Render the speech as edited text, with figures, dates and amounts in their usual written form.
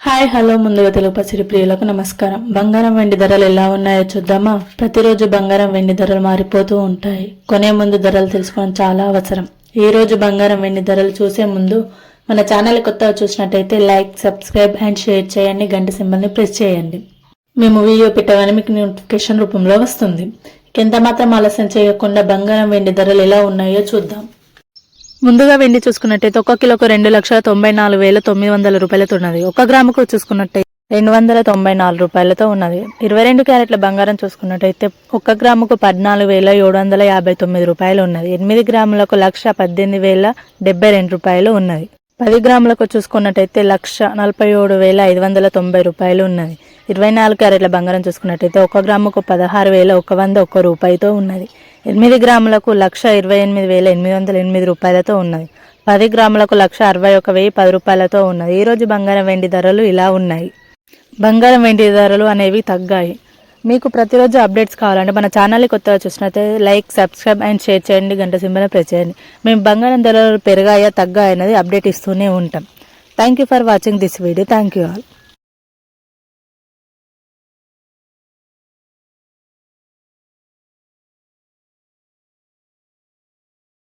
Hi hello ముందుగా తెలుగు పసిడి ప్రియులకు నమస్కారం. బంగారం వెండి ధరలు ఎలా ఉన్నాయో చూద్దామా. ప్రతిరోజు బంగారం వెండి ధరలు మారిపోతూ ఉంటాయి. కొనే ముందు ధరలు తెలుసుకోవడం చాలా అవసరం. ఈ రోజు బంగారం వెండి ధరలు చూసే ముందు మన ఛానల్ కొత్తగా చూసినట్టయితే లైక్, సబ్స్క్రైబ్ అండ్ షేర్ చేయండి. గంట సింబల్ని ప్రెస్ చేయండి. మేము వీడియో పెట్టగానే మీకు నోటిఫికేషన్ రూపంలో వస్తుంది. ఎంత మాత్రం ఆలస్యం చేయకుండా బంగారం వెండి ధరలు ఎలా ఉన్నాయో చూద్దాం. ముందుగా వెండి చూసుకున్నట్టయితే 1 కిలోకు 2,94,900 రూపాయలతో ఉన్నది. 1 గ్రాముకు చూసుకున్నట్టయితే 294 రూపాయలతో ఉన్నది. 22 క్యారెట్ల బంగారం చూసుకున్నట్టయితే 1 గ్రాముకు 14,759 రూపాయలు ఉన్నది. 8 గ్రాములకు 1,18,072 రూపాయలు ఉన్నది. 10 గ్రాములకు చూసుకున్నట్టయితే 1,47,590 రూపాయలు ఉన్నది. 24 క్యారెట్ల బంగారం చూసుకున్నట్టయితే 1 గ్రాముకు 16,101 రూపాయలతో ఉన్నది. 8 గ్రాములకు 1,28,808 రూపాయలతో ఉన్నది. 10 గ్రాములకు 1,61,010 రూపాయలతో ఉన్నది. ఈరోజు బంగారం వెండి ధరలు ఇలా ఉన్నాయి. బంగారం వెండి ధరలు అనేవి తగ్గాయి. మీకు ప్రతిరోజు అప్డేట్స్ కావాలంటే మన ఛానల్ని కొత్తగా చూసినట్లయితే లైక్, సబ్స్క్రైబ్ అండ్ షేర్ చేయండి. గంట సింబల్ ప్రెస్ చేయండి. మేము బంగారం ధరలు పెరిగాయా తగ్గాయా అనేది అప్డేట్ ఇస్తూనే ఉంటాం. Thank you for watching this video. Thank you all.